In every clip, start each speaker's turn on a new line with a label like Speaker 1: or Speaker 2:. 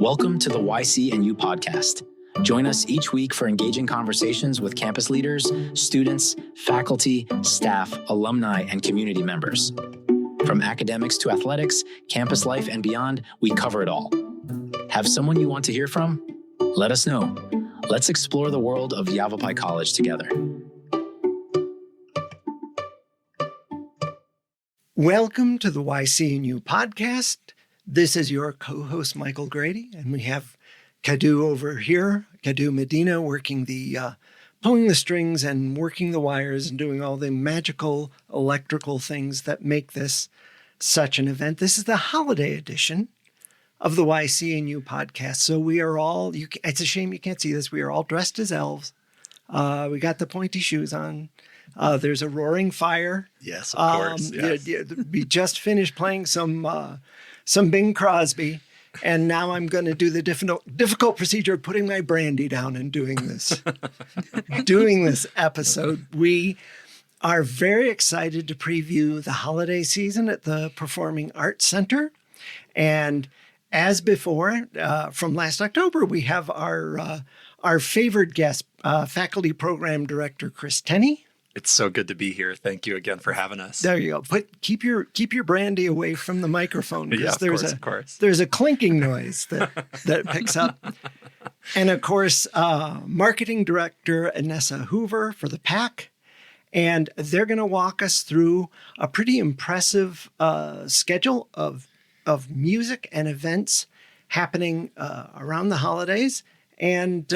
Speaker 1: Welcome to the YCNU podcast. Join us each week for engaging conversations with campus leaders, students, faculty, staff, alumni, and community members. From academics to athletics, campus life, and beyond, we cover it all. Have someone you want to hear from? Let us know. Let's explore the world of Yavapai College together.
Speaker 2: Welcome to the YCNU podcast. This is your co-host, Michael Grady, and we have Cadu over here, Cadu Medina, working pulling the strings and working the wires and doing all the magical electrical things that make this such an event. This is the holiday edition of the YCNU podcast. So we are all, it's a shame you can't see this, we are all dressed as elves. We got the pointy shoes on. There's a roaring fire.
Speaker 3: Yes, of course. Yes.
Speaker 2: We just finished playing some Bing Crosby, and now I'm going to do the difficult procedure of putting my brandy down and doing this episode. We are very excited to preview the holiday season at the Performing Arts Center. And as before, from last October, we have our favored guest, faculty program director, Chris Tenney.
Speaker 3: It's so good to be here. Thank you again for having us.
Speaker 2: There you go. Keep your brandy away from the microphone, because
Speaker 3: of course.
Speaker 2: There's a clinking noise that it picks up. And of course, marketing director Inesa Hoover for the PAC. And they're going to walk us through a pretty impressive schedule of music and events happening around the holidays. And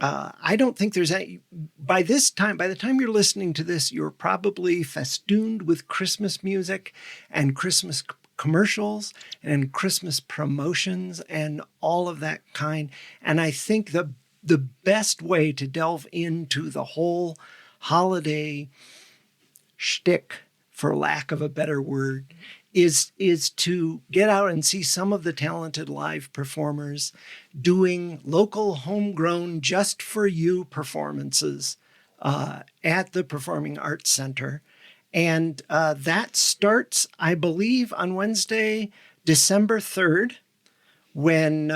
Speaker 2: I don't think there's any, by the time you're listening to this, you're probably festooned with Christmas music and Christmas commercials and Christmas promotions and all of that kind. And I think the best way to delve into the whole holiday shtick, for lack of a better word, is to get out and see some of the talented live performers doing local, homegrown, just for you performances at the Performing Arts Center. And that starts, I believe, on Wednesday, December 3rd, when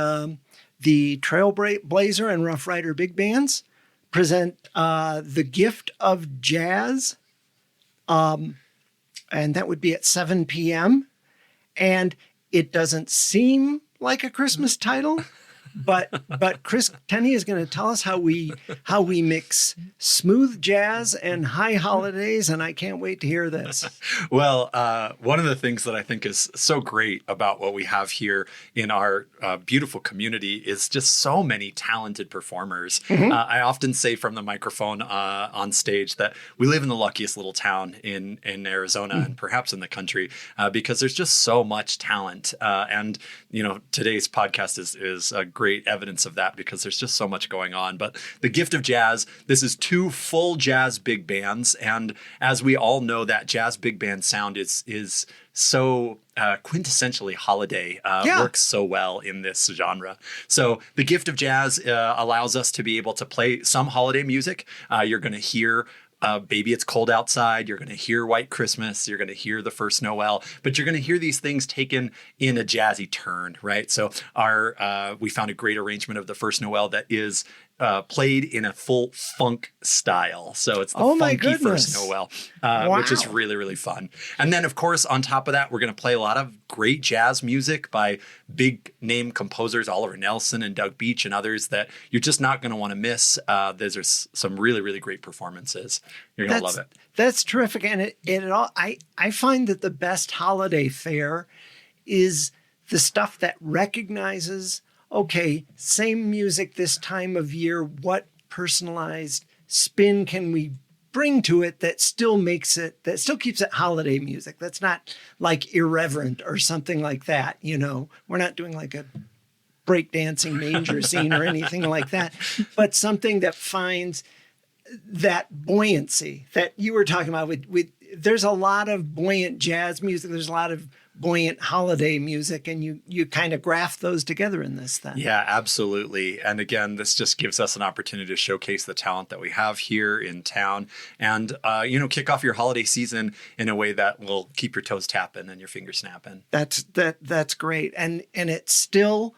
Speaker 2: the Trailblazer and Rough Rider Big Bands present The Gift of Jazz. And that would be at 7 p.m. And it doesn't seem like a Christmas title, but Chris Tenney is going to tell us how we mix smooth jazz and high holidays, and I can't wait to hear this.
Speaker 3: Well, one of the things that I think is so great about what we have here in our beautiful community is just so many talented performers. Mm-hmm. I often say from the microphone on stage that we live in the luckiest little town in Arizona and perhaps in the country because there's just so much talent. And, today's podcast is a great evidence of that because there's just so much going on. But the Gift of Jazz, this is 2 full jazz big bands. And as we all know, that jazz big band sound is so quintessentially holiday, works so well in this genre. So the Gift of Jazz allows us to be able to play some holiday music. You're going to hear Baby It's Cold Outside, you're going to hear White Christmas, you're going to hear The First Noel, but you're going to hear these things taken in a jazzy turn, right? So we found a great arrangement of The First Noel that is played in a full funk style. So it's the funky First Noel, which is really, really fun. And then, of course, on top of that, we're going to play a lot of great jazz music by big name composers, Oliver Nelson and Doug Beach and others that you're just not going to want to miss. There's some really, really great performances. You're going to love it. That's
Speaker 2: terrific. And I find that the best holiday fare is the stuff that recognizes, okay, same music this time of year, what personalized spin can we bring to it that still keeps it holiday music? That's not like irreverent or something like that. We're not doing like a breakdancing manger scene or anything like that, but something that finds that buoyancy that you were talking about with there's a lot of buoyant jazz music. There's a lot of buoyant holiday music, and you kind of graft those together in this thing.
Speaker 3: Yeah, absolutely. And again, this just gives us an opportunity to showcase the talent that we have here in town and, kick off your holiday season in a way that will keep your toes tapping and your fingers snapping.
Speaker 2: That's great. And it's still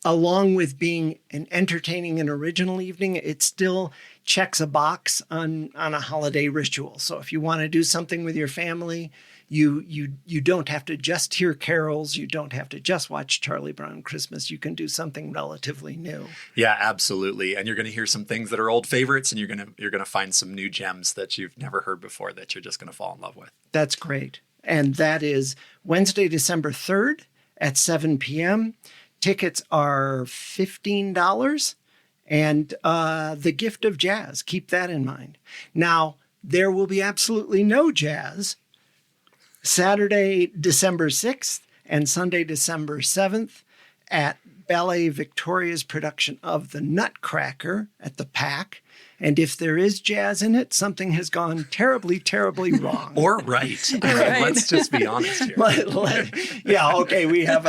Speaker 2: along with being an entertaining and original evening, it still checks a box on a holiday ritual. So if you want to do something with your family, you don't have to just hear carols. You don't have to just watch Charlie Brown Christmas. You can do something relatively new.
Speaker 3: Yeah, absolutely. And you're going to hear some things that are old favorites, and you're going to find some new gems that you've never heard before that you're just going to fall in love with.
Speaker 2: That's great. And that is Wednesday, December 3rd at 7 p.m. Tickets are $15. And the gift of jazz. Keep that in mind. Now, there will be absolutely no jazz Saturday, December 6th and Sunday, December 7th at Ballet Victoria's production of the Nutcracker at the PAC. And if there is jazz in it, something has gone terribly, terribly wrong.
Speaker 3: Or right.
Speaker 4: Right.
Speaker 3: Let's just be honest here.
Speaker 2: Yeah, okay. We have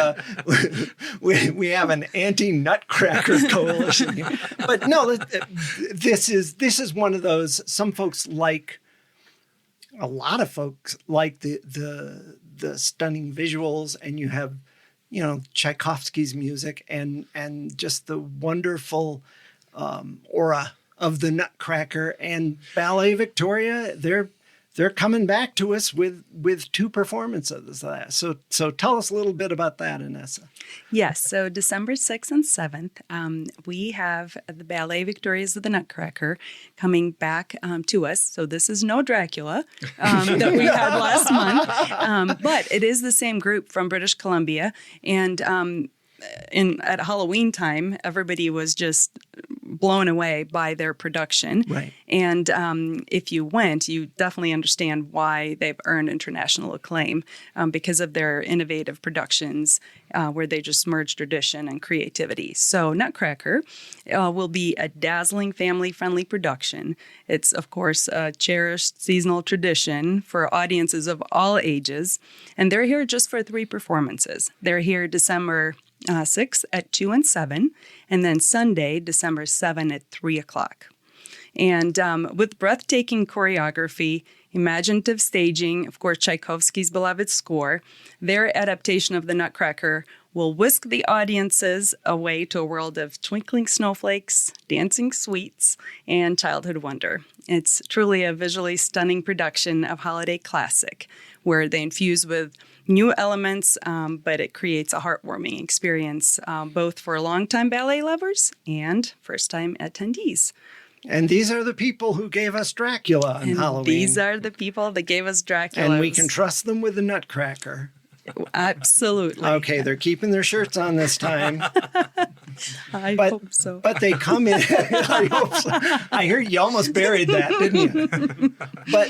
Speaker 2: an anti-Nutcracker coalition here. But no, this is one of those. Some folks like. A lot of folks like the stunning visuals, and you have, Tchaikovsky's music and just the wonderful aura of the Nutcracker. And Ballet Victoria, they're coming back to us with two performances of that. So tell us a little bit about that, Inesa.
Speaker 4: Yes, so December 6th and 7th, we have the Ballet Victorias of the Nutcracker coming back to us. So this is no Dracula that we had last month, but it is the same group from British Columbia. And at Halloween time, everybody was just blown away by their production.
Speaker 2: Right.
Speaker 4: And if you went, you definitely understand why they've earned international acclaim because of their innovative productions where they just merge tradition and creativity. So Nutcracker will be a dazzling family-friendly production. It's, of course, a cherished seasonal tradition for audiences of all ages. And they're here just for 3 performances. They're here December 6 at 2 and 7, and then Sunday, December 7 at 3 o'clock. And with breathtaking choreography, imaginative staging, of course, Tchaikovsky's beloved score, their adaptation of the Nutcracker will whisk the audiences away to a world of twinkling snowflakes, dancing sweets, and childhood wonder. It's truly a visually stunning production of holiday classic, where they infuse with new elements, but it creates a heartwarming experience, both for longtime ballet lovers and first-time attendees.
Speaker 2: And these are the people who gave us Dracula on Halloween.
Speaker 4: These are the people that gave us Dracula.
Speaker 2: And we can trust them with the Nutcracker.
Speaker 4: Absolutely.
Speaker 2: Okay, they're keeping their shirts on this time.
Speaker 4: I hope so.
Speaker 2: But they come in. I hope so. I heard you almost buried that, didn't you? But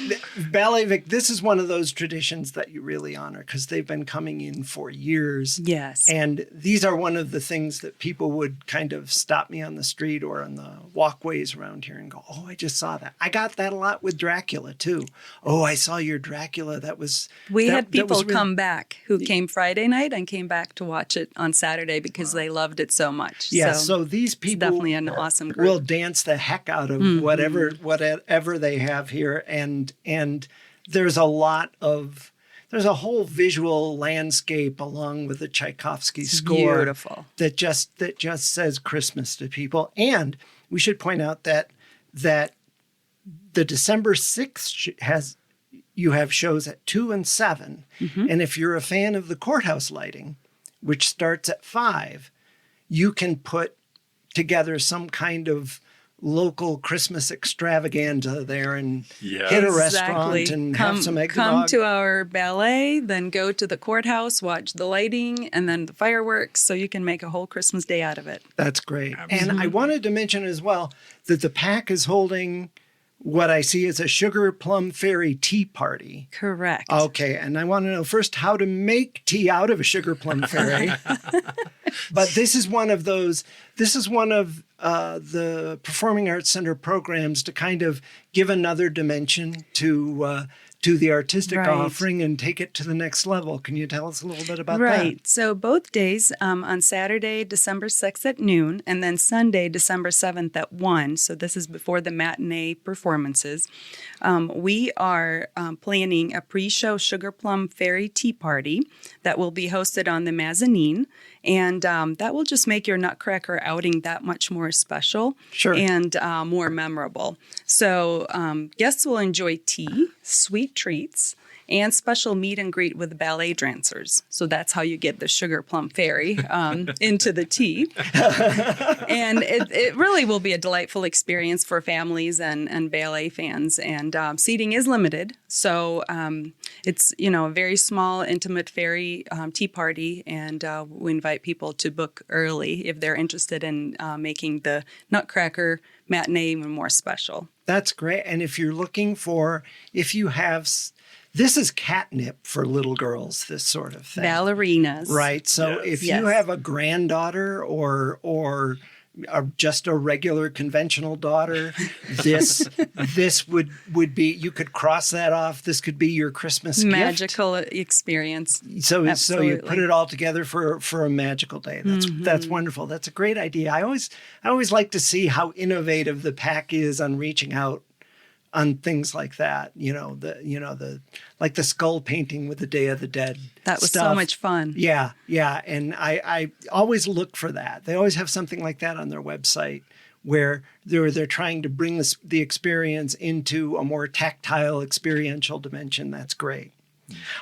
Speaker 2: Ballet Vic, this is one of those traditions that you really honor because they've been coming in for years.
Speaker 4: Yes.
Speaker 2: And these are one of the things that people would kind of stop me on the street or on the walkways around here and go, "Oh, I just saw that." I got that a lot with Dracula too. "Oh, I saw your Dracula. That was."
Speaker 4: We had people come back who came Friday night and came back to watch it on Saturday because they loved it so much.
Speaker 2: Yeah, so these people
Speaker 4: definitely an awesome group.
Speaker 2: Will dance the heck out of whatever they have here, and there's a whole visual landscape along with the Tchaikovsky score.
Speaker 4: Beautiful.
Speaker 2: that just says Christmas to people. And we should point out that the December 6th you have shows at 2 and 7. Mm-hmm. And if you're a fan of the courthouse lighting, which starts at 5, you can put together some kind of local Christmas extravaganza there and hit a restaurant and have some eggnog.
Speaker 4: Come to our ballet, then go to the courthouse, watch the lighting, and then the fireworks, so you can make a whole Christmas day out of it.
Speaker 2: That's great.
Speaker 3: Absolutely.
Speaker 2: And I wanted to mention as well that the PAC is holding what I see as a Sugar Plum Fairy tea party.
Speaker 4: Correct.
Speaker 2: Okay, and I want to know first how to make tea out of a Sugar Plum Fairy. But this is one of the Performing Arts Center programs to kind of give another dimension to to the artistic
Speaker 4: Right.
Speaker 2: offering and take it to the next level. Can you tell us a little bit about
Speaker 4: Right.
Speaker 2: that?
Speaker 4: So both days, on Saturday, December 6th at noon, and then Sunday, December 7th at 1. So this is before the matinee performances. We are planning a pre-show Sugar Plum Fairy Tea Party that will be hosted on the mezzanine. And that will just make your Nutcracker outing that much more special and more memorable. So guests will enjoy tea, sweet treats, and special meet and greet with ballet dancers. So that's how you get the Sugar Plum Fairy into the tea. And it really will be a delightful experience for families and ballet fans. And seating is limited. So it's, a very small, intimate fairy tea party. And we invite people to book early if they're interested in making the Nutcracker matinee even more special.
Speaker 2: That's great. And if you're looking for, this is catnip for little girls, this sort of thing.
Speaker 4: Ballerinas.
Speaker 2: Right. So if you have a granddaughter or just a regular conventional daughter, this would be, you could cross that off. This could be your Christmas
Speaker 4: magical experience.
Speaker 2: So you put it all together for a magical day. That's wonderful. That's a great idea. I always like to see how innovative the PAC is on reaching out on things like that, like the skull painting with the Day of the Dead.
Speaker 4: That was
Speaker 2: stuff.
Speaker 4: so much fun.
Speaker 2: Yeah. And I always look for that. They always have something like that on their website where they're trying to bring the experience into a more tactile, experiential dimension. That's great.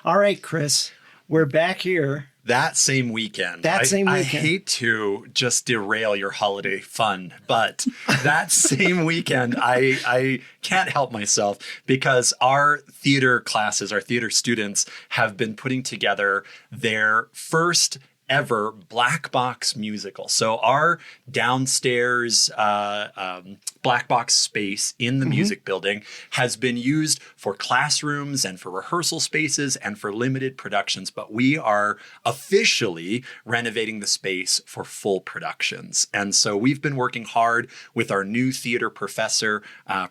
Speaker 2: All right, Chris, we're back here.
Speaker 3: That same weekend. I hate to just derail your holiday fun, but that same weekend, I can't help myself because our theater classes, our theater students have been putting together their first ever black box musical. So our downstairs black box space in the music building has been used for classrooms and for rehearsal spaces and for limited productions, but we are officially renovating the space for full productions. And so we've been working hard with our new theater professor,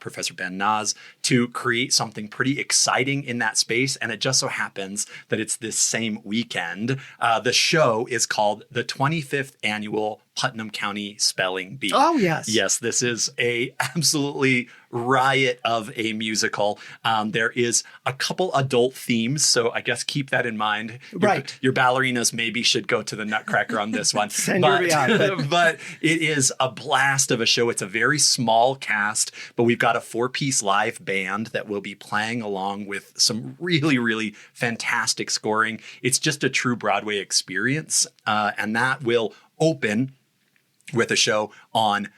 Speaker 3: Professor Ben Naz, to create something pretty exciting in that space. And it just so happens that it's this same weekend. The show is called the 25th Annual Putnam County Spelling Bee.
Speaker 2: Oh, yes.
Speaker 3: Yes, this is a absolutely riot of a musical. There is a couple adult themes, so I guess keep that in mind.
Speaker 2: Right.
Speaker 3: Your ballerinas maybe should go to the Nutcracker on this one. But it is a blast of a show. It's a very small cast, but we've got a 4-piece live band that will be playing along with some really, really fantastic scoring. It's just a true Broadway experience, and that will open with a show on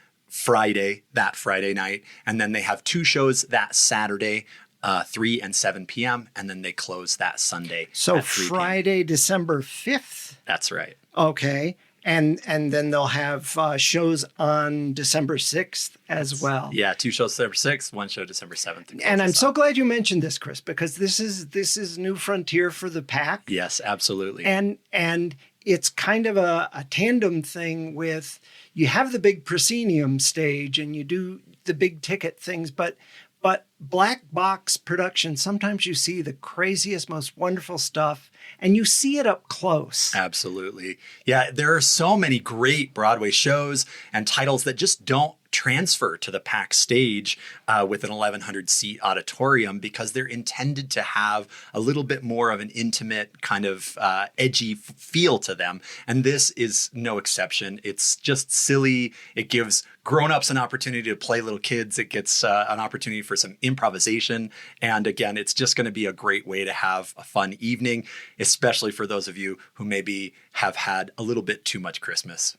Speaker 3: that Friday night. And then they have 2 shows that Saturday, 3 and 7 p.m. And then they close that Sunday.
Speaker 2: So
Speaker 3: at 3
Speaker 2: Friday, December 5th.
Speaker 3: That's right.
Speaker 2: Okay. And then they'll have shows on December 6th as well.
Speaker 3: Yeah, 2 shows December 6th, 1 show December 7th.
Speaker 2: And I'm so glad you mentioned this, Chris, because this is new frontier for the PAC.
Speaker 3: Yes, absolutely.
Speaker 2: And it's kind of a tandem thing with, you have the big proscenium stage and you do the big ticket things, but black box production, sometimes you see the craziest, most wonderful stuff and you see it up close.
Speaker 3: Absolutely. Yeah, there are so many great Broadway shows and titles that just don't transfer to the PAC stage with an 1,100 seat auditorium because they're intended to have a little bit more of an intimate kind of edgy feel to them. And this is no exception. It's just silly. It gives grown-ups an opportunity to play little kids. It gets an opportunity for some improvisation. And again, it's just going to be a great way to have a fun evening, especially for those of you who maybe have had a little bit too much Christmas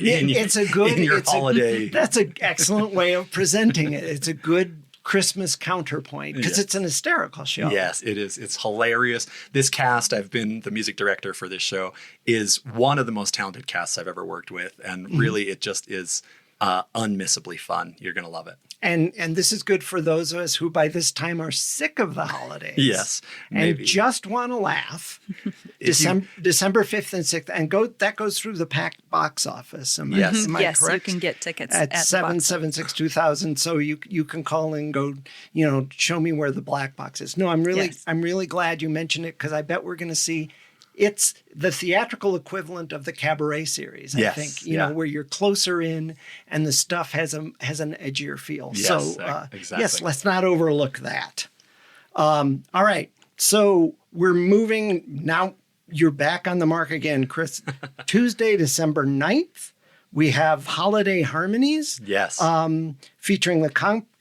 Speaker 3: in your holiday.
Speaker 2: That's an excellent way of presenting it. It's a good Christmas counterpoint because it's an hysterical show.
Speaker 3: Yes, it is. It's hilarious. This cast, I've been the music director for this show, is one of the most talented casts I've ever worked with. And really, it just is unmissably fun. You're going to love it.
Speaker 2: And this is good for those of us who by this time are sick of the holidays.
Speaker 3: Yes, maybe.
Speaker 2: And just want to laugh. December 5th and 6th. And that goes through the PAC box office. Am I
Speaker 4: Yes,
Speaker 2: correct?
Speaker 4: you can get tickets
Speaker 2: at
Speaker 4: the box
Speaker 2: 776-2000. So you can call and go, show me where the black box is. No, I'm really glad you mentioned it, because I bet we're going to see it's the theatrical equivalent of the cabaret series, I think, where you're closer in and the stuff has an edgier feel.
Speaker 3: Yes,
Speaker 2: so,
Speaker 3: exactly.
Speaker 2: Yes, let's not overlook that. All right. So we're moving now. You're back on the mark again, Chris. Tuesday, December 9th, we have Holiday Harmonies.
Speaker 3: Yes.
Speaker 2: Featuring the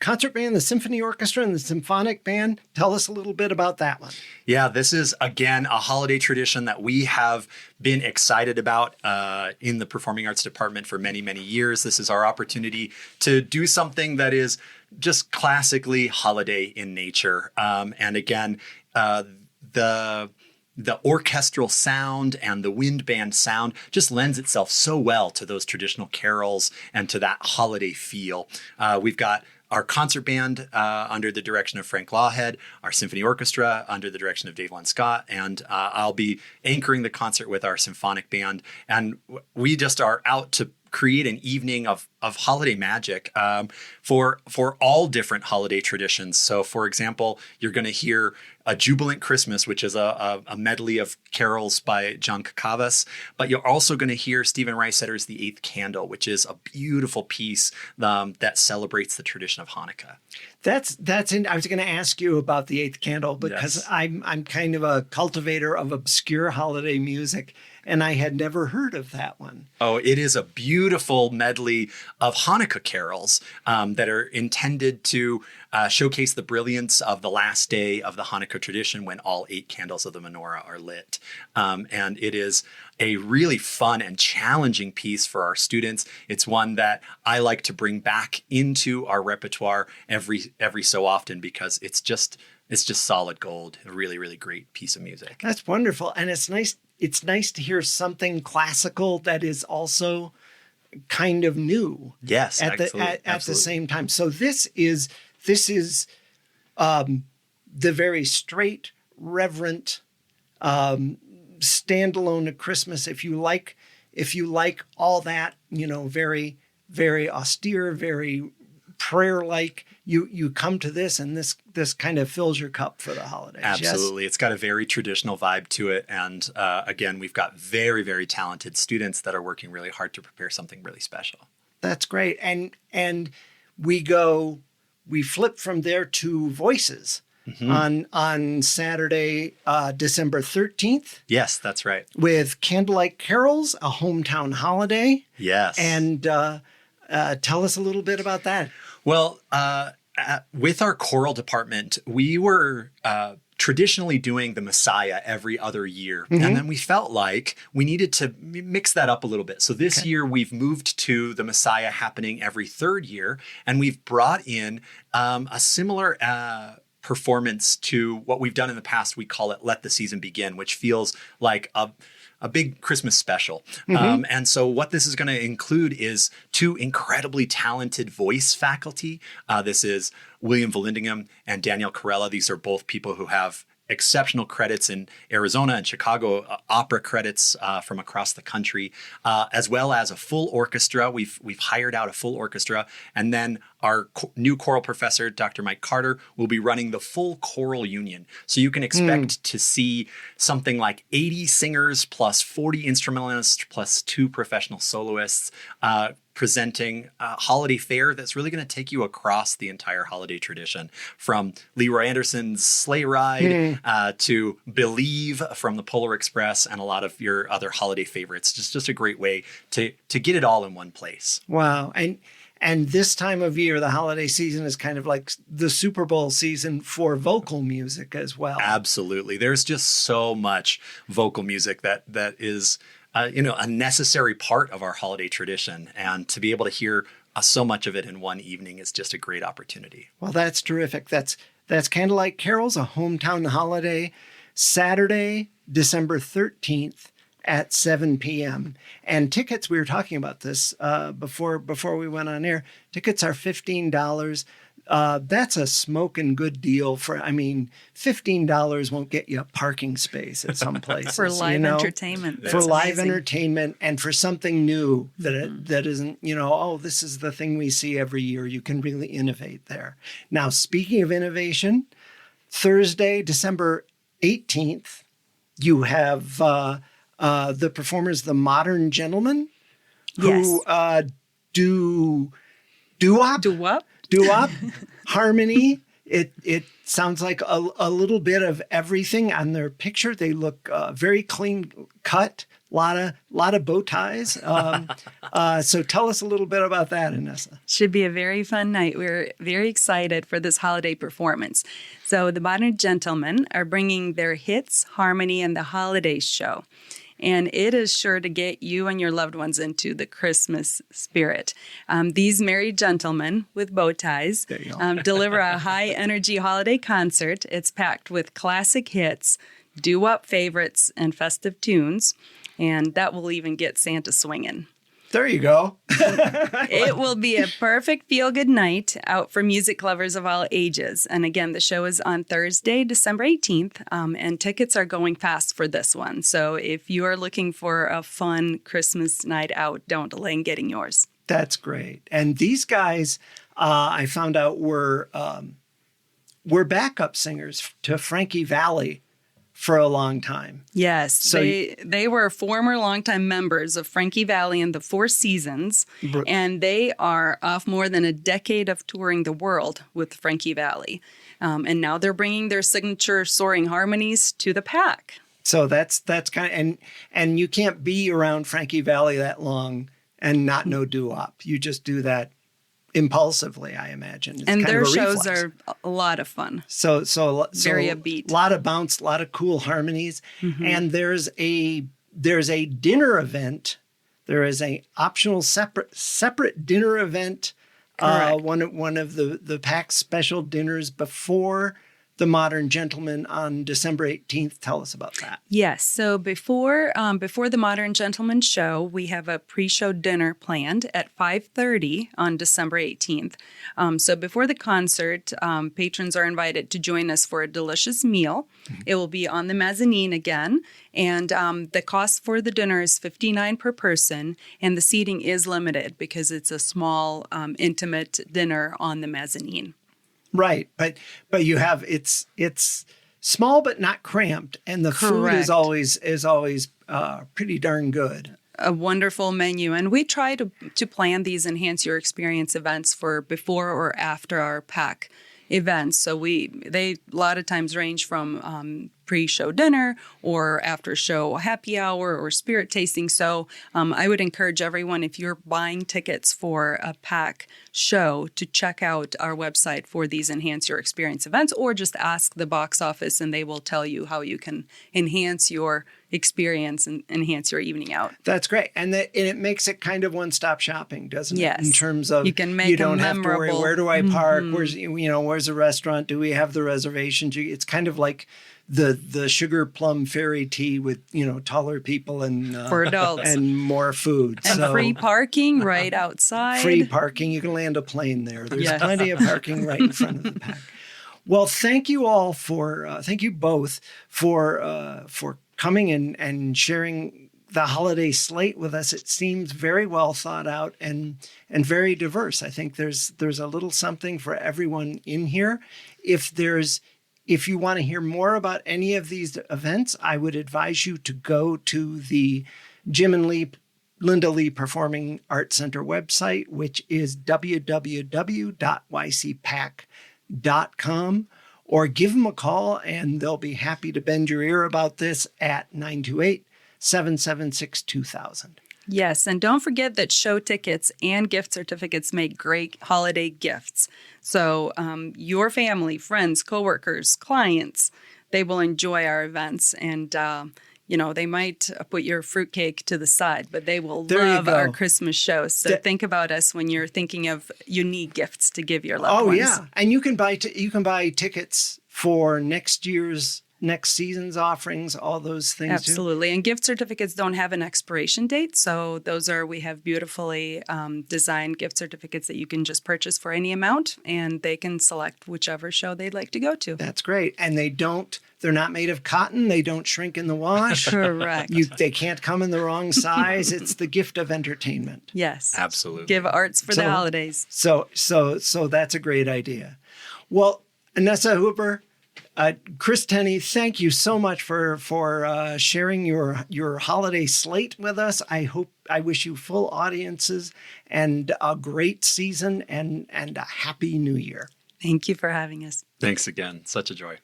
Speaker 2: concert band, the symphony orchestra, and the symphonic band. Tell us a little bit about that one.
Speaker 3: Yeah, this is, again, a holiday tradition that we have been excited about in the Performing Arts Department for many, many years. This is our opportunity to do something that is just classically holiday in nature. And again, the orchestral sound and the wind band sound just lends itself so well to those traditional carols and to that holiday feel. We've got our concert band under the direction of Frank Lawhead, our symphony orchestra under the direction of Dave Lund Scott, and I'll be anchoring the concert with our symphonic band. And we just are out to create an evening of holiday magic for all different holiday traditions. So, for example, you're going to hear A Jubilant Christmas, which is a medley of carols by John Kakavas, but you're also going to hear Stephen Reisetter's The Eighth Candle, which is a beautiful piece that celebrates the tradition of Hanukkah. I was going to ask you about The Eighth Candle, because I'm kind of a cultivator of obscure holiday music, and I had never heard of that one. Oh, it is a beautiful medley of Hanukkah carols that are intended to showcase the brilliance of the last day of the Hanukkah tradition, when all 8 candles of the menorah are lit. And it is a really fun and challenging piece for our students. It's one that I like to bring back into our repertoire every so often, because it's just solid gold. A really, really great piece of music.
Speaker 2: That's wonderful. And it's nice. It's nice to hear something classical that is also kind of new.
Speaker 3: Yes,
Speaker 2: at the same time. So this is the very straight, reverent, standalone of Christmas. If you like all that, very, very austere, very prayer-like, you come to this, and this kind of fills your cup for the holidays.
Speaker 3: Absolutely.
Speaker 2: Yes?
Speaker 3: It's got a very traditional vibe to it. And again, we've got very, very talented students that are working really hard to prepare something really special.
Speaker 2: That's great. And we flip from there to Voices on Saturday, December 13th.
Speaker 3: Yes, that's right.
Speaker 2: With Candlelight Carols, a hometown holiday.
Speaker 3: Yes.
Speaker 2: And tell us a little bit about that.
Speaker 3: Well, with our choral department, we were traditionally doing the Messiah every other year. And then we felt like we needed to mix that up a little bit. So this year we've moved to the Messiah happening every third year. And we've brought in a similar performance to what we've done in the past. We call it Let the Season Begin, which feels like a big Christmas special. And so what this is going to include is 2 incredibly talented voice faculty. This is William Valindingham and Danielle Carella. These are both people who have exceptional credits in Arizona and Chicago, opera credits from across the country, as well as a full orchestra. We've hired out a full orchestra, and then our new choral professor, Dr. Mike Carter, will be running the full choral union. So you can expect to see something like 80 singers plus 40 instrumentalists plus 2 professional soloists presenting a holiday fare that's really going to take you across the entire holiday tradition, from Leroy Anderson's Sleigh Ride to Believe from the Polar Express and a lot of your other holiday favorites. Just a great way to get it all in one place.
Speaker 2: Wow. And this time of year, the holiday season is kind of like the Super Bowl season for vocal music as well.
Speaker 3: Absolutely. There's just so much vocal music that is a necessary part of our holiday tradition. And to be able to hear so much of it in one evening is just a great opportunity.
Speaker 2: Well, that's terrific. That's Candlelight Carols, a hometown holiday, Saturday, December 13th at 7 p.m. And tickets, we were talking about this before we went on air. Tickets are $15. That's a smoking good deal $15 won't get you a parking space at some places.
Speaker 4: For live entertainment.
Speaker 2: For live entertainment and for something new that isn't, this is the thing we see every year. You can really innovate there. Now, speaking of innovation, Thursday, December 18th, you have the performers, the Modern Gentlemen, who do doo-wop. Doo-wop, harmony. It sounds like a little bit of everything on their picture. They look very clean cut, lot of bow ties. So tell us a little bit about that, Inesa.
Speaker 4: Should be a very fun night. We're very excited for this holiday performance. So the Modern Gentlemen are bringing their hits, harmony, and the holiday show. And it is sure to get you and your loved ones into the Christmas spirit. These married gentlemen with bow ties deliver a high-energy holiday concert. It's packed with classic hits, doo-wop favorites, and festive tunes. And that will even get Santa swinging.
Speaker 2: There you go.
Speaker 4: It will be a perfect feel-good night out for music lovers of all ages. And again, the show is on Thursday, December 18th, and tickets are going fast for this one. So if you are looking for a fun Christmas night out, don't delay in getting yours.
Speaker 2: That's great. And these guys, I found out, were backup singers to Frankie Valli for a long time.
Speaker 4: Yes, so they were former longtime members of Frankie Valli and the Four Seasons, and they are off more than a decade of touring the world with Frankie Valli. And now they're bringing their signature soaring harmonies to the PAC.
Speaker 2: So that's kind of, and you can't be around Frankie Valli that long and not know doo-wop. You just do that impulsively, I imagine. It's
Speaker 4: and
Speaker 2: kind
Speaker 4: their
Speaker 2: of a
Speaker 4: shows
Speaker 2: reflex.
Speaker 4: are a lot of fun.
Speaker 2: So
Speaker 4: very upbeat.
Speaker 2: A lot of bounce, a lot of cool harmonies. Mm-hmm. And there's a dinner event. There is a optional separate dinner event. One of the PAC special dinners before the Modern Gentlemen on December 18th. Tell us about that.
Speaker 4: Yes. So before the Modern Gentlemen show, we have a pre-show dinner planned at 5:30 on December 18th. So before the concert, patrons are invited to join us for a delicious meal. Mm-hmm. It will be on the mezzanine again. And the cost for the dinner is $59 per person. And the seating is limited because it's a small, intimate dinner on the mezzanine.
Speaker 2: Right, but you have it's small but not cramped, and the food is always pretty darn good.
Speaker 4: A wonderful menu, and we try to plan these Enhance Your Experience events for before or after our PAC events. So they a lot of times range from pre-show dinner or after-show happy hour or spirit tasting. So I would encourage everyone, if you're buying tickets for a PAC show, to check out our website for these Enhance Your Experience events, or just ask the box office and they will tell you how you can enhance your experience and enhance your evening out.
Speaker 2: That's great. And it makes it kind of one-stop shopping, doesn't it?
Speaker 4: Yes.
Speaker 2: In terms of
Speaker 4: you can make
Speaker 2: you don't have
Speaker 4: memorable.
Speaker 2: to worry, where do I park? Mm-hmm. Where's the restaurant? Do we have the reservations? It's kind of like the sugar plum fairy tea with, taller people and
Speaker 4: for adults
Speaker 2: and more food.
Speaker 4: And free parking right outside.
Speaker 2: Free parking. You can land a plane there. There's plenty of parking right in front of the PAC. Well, thank you all thank you both for coming and sharing the holiday slate with us. It seems very well thought out and very diverse. I think there's a little something for everyone in here. If you want to hear more about any of these events, I would advise you to go to the Jim and Linda Lee Performing Arts Center website, which is www.ycpac.com, or give them a call and they'll be happy to bend your ear about this at 928-776-2000.
Speaker 4: Yes, and don't forget that show tickets and gift certificates make great holiday gifts. So your family, friends, coworkers, clients, they will enjoy our events. And, they might put your fruitcake to the side, but they will love our Christmas shows. So think about us when you're thinking of unique gifts to give your loved ones.
Speaker 2: Oh, yeah. And you can buy tickets for next year's next season's offerings, all those things too?
Speaker 4: Absolutely. And gift certificates don't have an expiration date. So we have beautifully designed gift certificates that you can just purchase for any amount, and they can select whichever show they'd like to go to.
Speaker 2: That's great. And they're not made of cotton. They don't shrink in the wash.
Speaker 4: Correct.
Speaker 2: They can't come in the wrong size. It's the gift of entertainment.
Speaker 4: Yes.
Speaker 3: Absolutely.
Speaker 4: Give arts for the holidays.
Speaker 2: So that's a great idea. Well, Inesa Hoover, Chris Tenney, thank you so much for sharing your holiday slate with us. I wish you full audiences and a great season and a happy new year.
Speaker 4: Thank you for having us.
Speaker 3: Thanks again. Such a joy.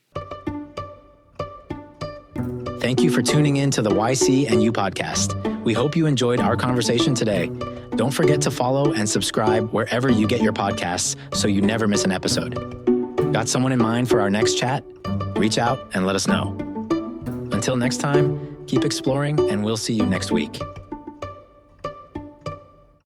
Speaker 1: Thank you for tuning in to the YCNU podcast. We hope you enjoyed our conversation today. Don't forget to follow and subscribe wherever you get your podcasts so you never miss an episode. Got someone in mind for our next chat? Reach out and let us know. Until next time, keep exploring, and we'll see you next week.